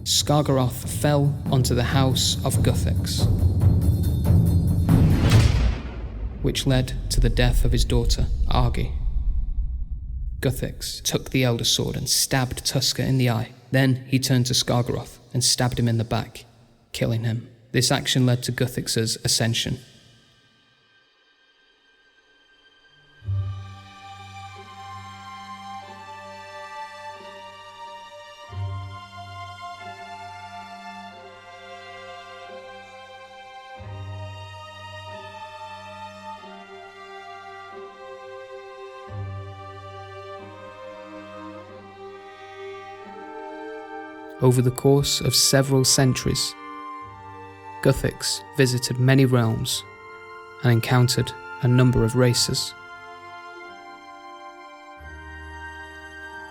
Skargaroth fell onto the house of Guthix, which led to the death of his daughter, Argi. Guthix took the Elder Sword and stabbed Tusker in the eye. Then he turned to Skargaroth and stabbed him in the back, killing him. This action led to Guthix's ascension. Over the course of several centuries, Guthix visited many realms and encountered a number of races.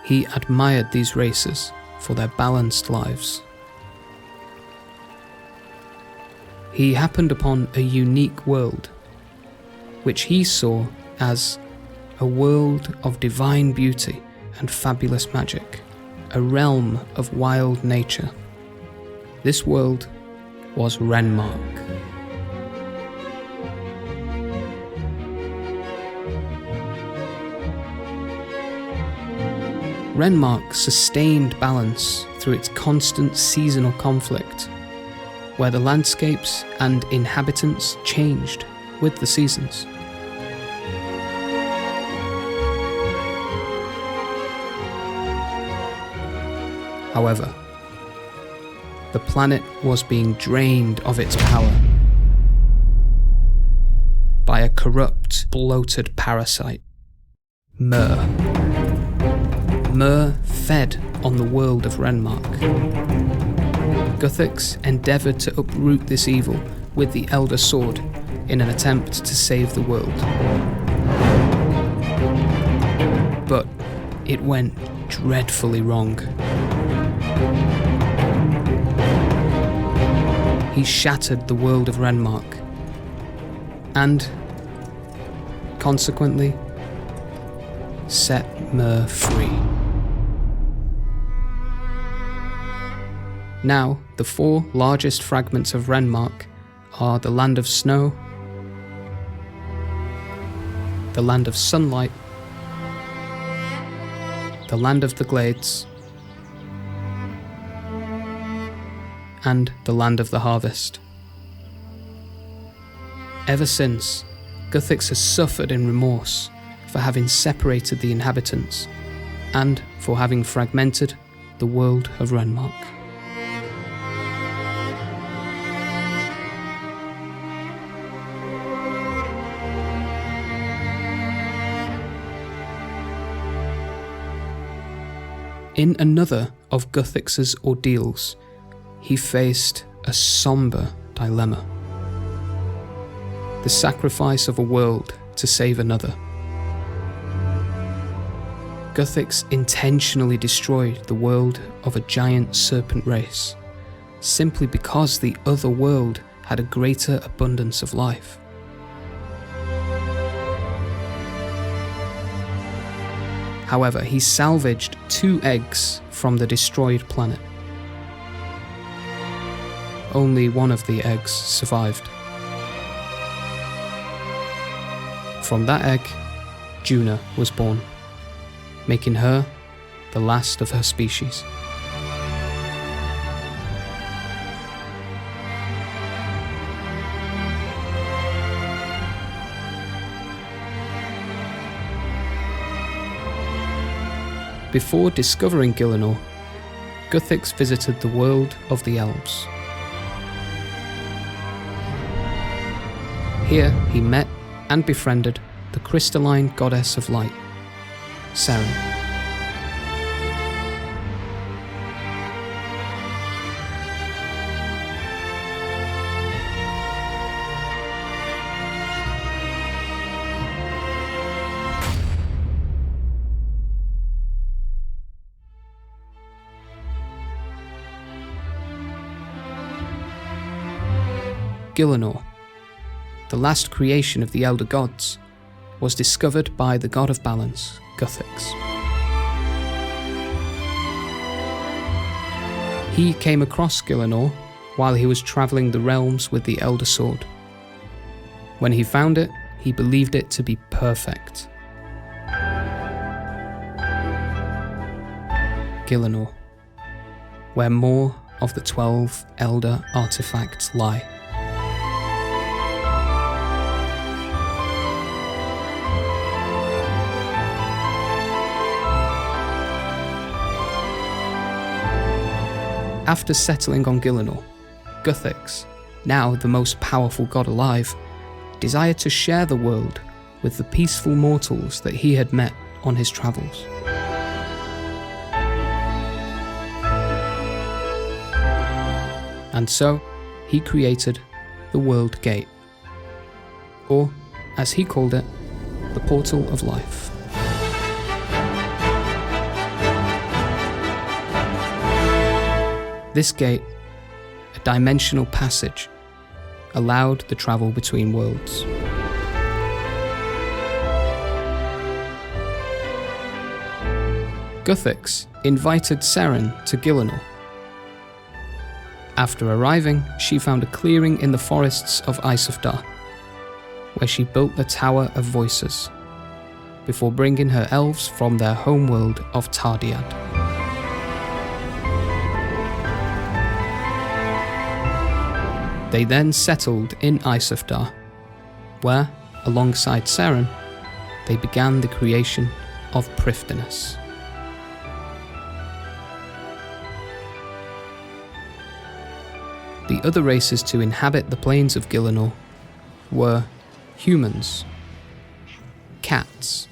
He admired these races for their balanced lives. He happened upon a unique world, which he saw as a world of divine beauty and fabulous magic. A realm of wild nature. This world was Renmark. Renmark sustained balance through its constant seasonal conflict, where the landscapes and inhabitants changed with the seasons. However, the planet was being drained of its power by a corrupt, bloated parasite, Myr. Myr fed on the world of Renmark. Guthix endeavoured to uproot this evil with the Elder Sword in an attempt to save the world. But it went dreadfully wrong. He shattered the world of Renmark, and, consequently, set Myr free. Now, the 4 largest fragments of Renmark are the Land of Snow, the Land of Sunlight, the Land of the Glades, and the Land of the Harvest. Ever since, Guthix has suffered in remorse for having separated the inhabitants and for having fragmented the world of Renmark. In another of Guthix's ordeals, he faced a somber dilemma: the sacrifice of a world to save another. Guthix intentionally destroyed the world of a giant serpent race, simply because the other world had a greater abundance of life. However, he salvaged 2 eggs from the destroyed planet. Only one of the eggs survived. From that egg, Juna was born, making her the last of her species. Before discovering Gielinor, Guthix visited the world of the elves. Here he met and befriended the crystalline goddess of light, Seren. Gielinor, the last creation of the Elder Gods, was discovered by the god of balance, Guthix. He came across Gielinor while he was travelling the realms with the Elder Sword. When he found it, he believed it to be perfect. Gielinor, where more of the 12 Elder artifacts lie. After settling on Gielinor, Guthix, now the most powerful god alive, desired to share the world with the peaceful mortals that he had met on his travels. And so, he created the World Gate, or, as he called it, the Portal of Life. This gate, a dimensional passage, allowed the travel between worlds. Guthix invited Seren to Gielinor. After arriving, she found a clearing in the forests of Isafdar, where she built the Tower of Voices, before bringing her elves from their homeworld of Tardiad. They then settled in Isafdar, where, alongside Seren, they began the creation of Prifddinas. The other races to inhabit the plains of Gielinor were humans, cats,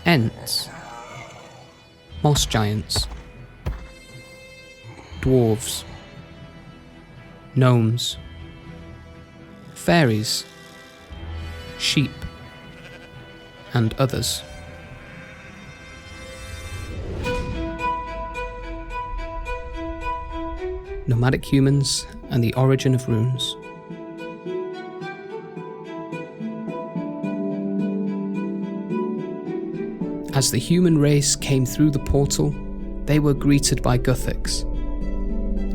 ents, moss giants, dwarves, gnomes, fairies, sheep, and others. Nomadic humans and the origin of runes. As the human race came through the portal, they were greeted by Guthix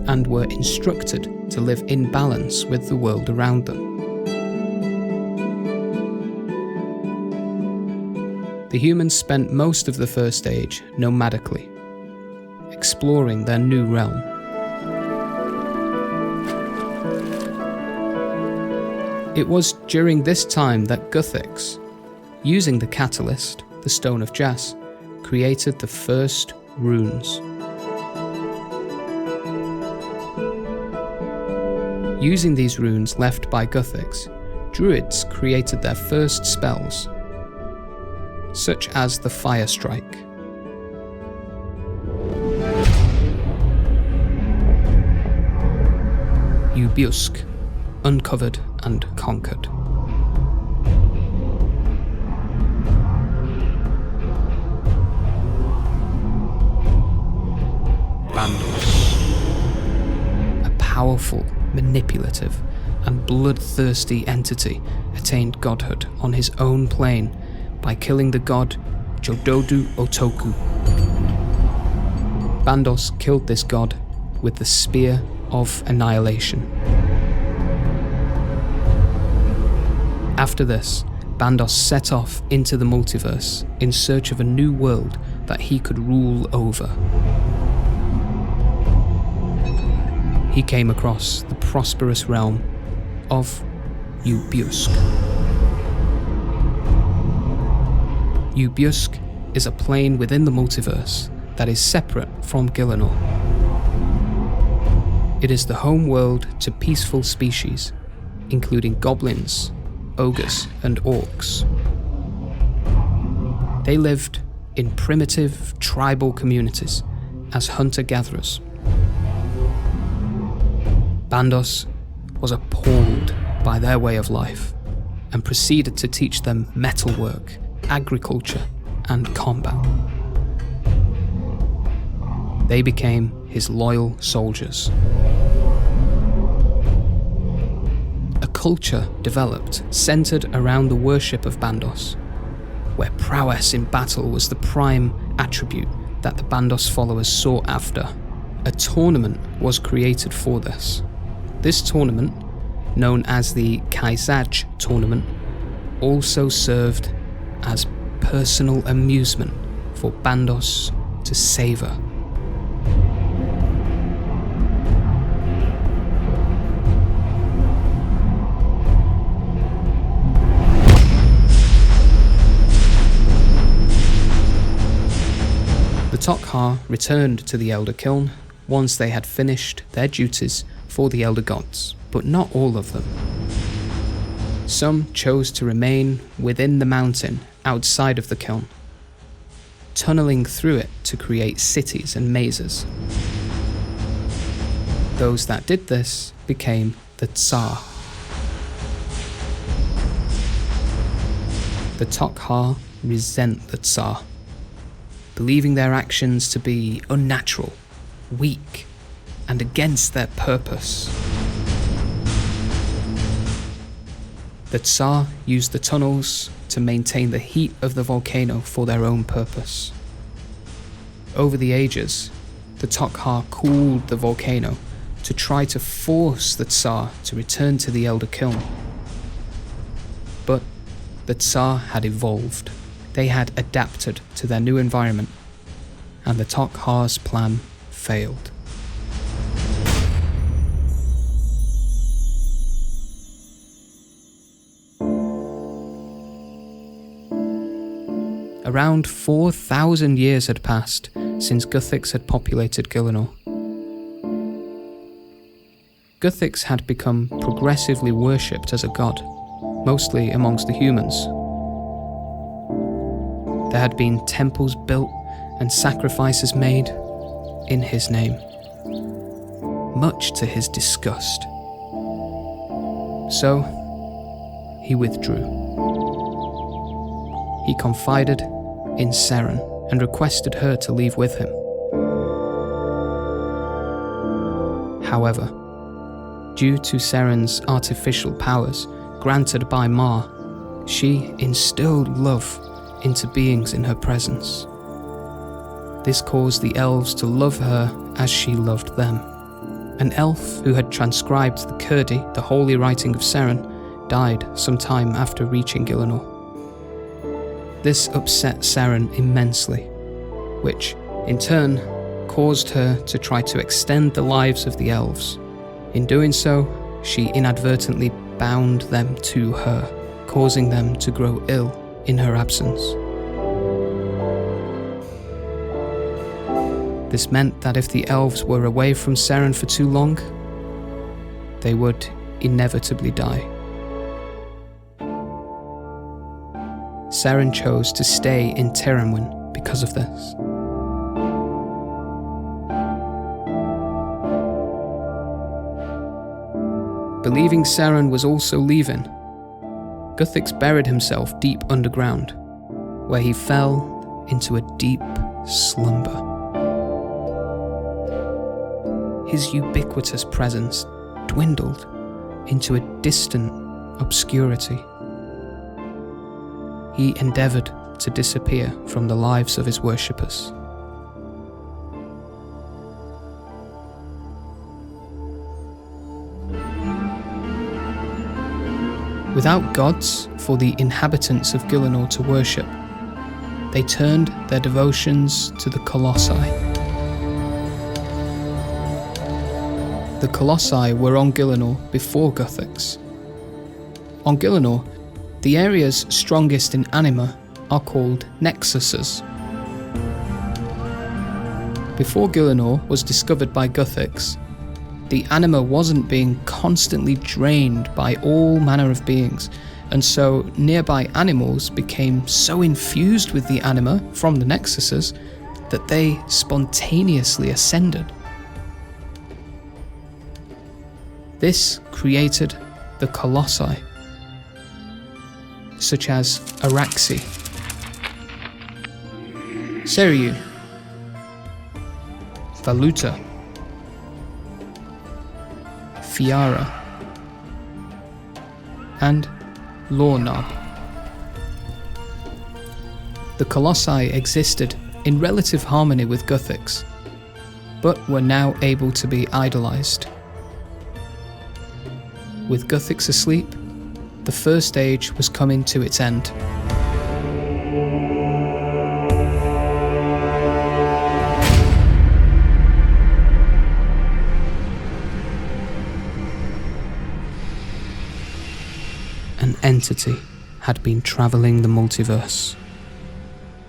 and were instructed to live in balance with the world around them. The humans spent most of the First Age nomadically, exploring their new realm. It was during this time that Guthix, using the catalyst, the Stone of Jas, created the first runes. Using these runes left by Guthix, druids created their first spells, such as the Fire Strike. Ubusk, uncovered and conquered. Bandos, a powerful, manipulative, and bloodthirsty entity, attained godhood on his own plane by killing the god Jododu Otoku. Bandos killed this god with the Spear of Annihilation. After this, Bandos set off into the multiverse in search of a new world that he could rule over. He came across the prosperous realm of Ubusk. Ubusk is a plane within the multiverse that is separate from Gielinor. It is the home world to peaceful species, including goblins, ogres, and orcs. They lived in primitive tribal communities as hunter-gatherers. Bandos was appalled by their way of life and proceeded to teach them metalwork, agriculture, and combat. They became his loyal soldiers. A culture developed centered around the worship of Bandos, where prowess in battle was the prime attribute that the Bandos followers sought after, a tournament was created for this. This tournament, known as the TzHaar tournament, also served as personal amusement for bandos to savour. The TzHaar returned to the Elder Kiln once they had finished their duties for the Elder Gods, but not all of them. Some chose to remain within the mountain outside of the kiln, tunneling through it to create cities and mazes. Those that did this became the TzHaar. The TzHaar resent the TzHaar, believing their actions to be unnatural, weak, and against their purpose. The TzHaar used the tunnels to maintain the heat of the volcano for their own purpose. Over the ages, the TzHaar cooled the volcano to try to force the TzHaar to return to the Elder Kiln. But the TzHaar had evolved. They had adapted to their new environment, and the TzHaar's plan failed. Around 4,000 years had passed since Guthix had populated Gielinor. Guthix had become progressively worshipped as a god, mostly amongst the humans. There had been temples built and sacrifices made in his name, much to his disgust. So, he withdrew. He confided in Seren and requested her to leave with him. However, due to Seren's artificial powers granted by Mar, she instilled love into beings in her presence. This caused the elves to love her as she loved them. An elf who had transcribed the Kurdi, the holy writing of Seren, died sometime after reaching Gielinor. This upset Seren immensely, which, in turn, caused her to try to extend the lives of the elves. In doing so, she inadvertently bound them to her, causing them to grow ill in her absence. This meant that if the elves were away from Seren for too long, they would inevitably die. Seren chose to stay in Terenwyn because of this. Believing Seren was also leaving, Guthix buried himself deep underground, where he fell into a deep slumber. His ubiquitous presence dwindled into a distant obscurity. He endeavoured to disappear from the lives of his worshippers. Without gods for the inhabitants of Gielinor to worship, they turned their devotions to the Colossi. The Colossi were on Gielinor before Guthix. On Gielinor, the areas strongest in anima are called nexuses. Before Gielinor was discovered by Guthix, the anima wasn't being constantly drained by all manner of beings, and so nearby animals became so infused with the anima from the nexuses that they spontaneously ascended. This created the Colossi, such as Araxi, Seriu, Valuta, Fiara, and Lornob. The Colossi existed in relative harmony with Guthix, but were now able to be idolized. With Guthix asleep, the First Age was coming to its end. An entity had been travelling the multiverse,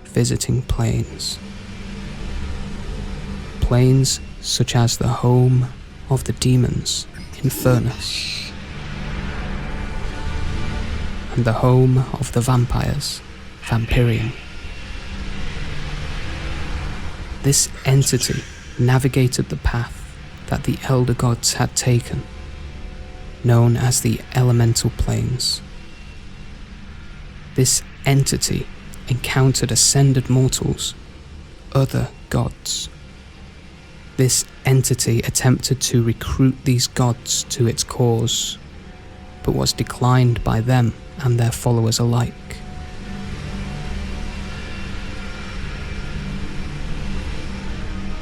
visiting planes. Planes such as the home of the demons, Infernus, and the home of the vampires, Vampirium. This entity navigated the path that the Elder Gods had taken, known as the Elemental Planes. This entity encountered ascended mortals, other gods. This entity attempted to recruit these gods to its cause, but was declined by them and their followers alike.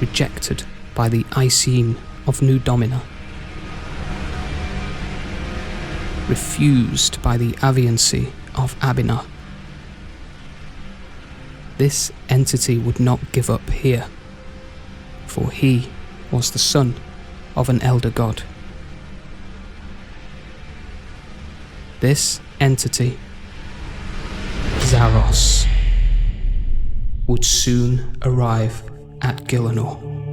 Rejected by the Icene of New Domina. Refused by the Aviancy of Abina. This entity would not give up here, for he was the son of an elder god. This entity, Zaros, would soon arrive at Gielinor.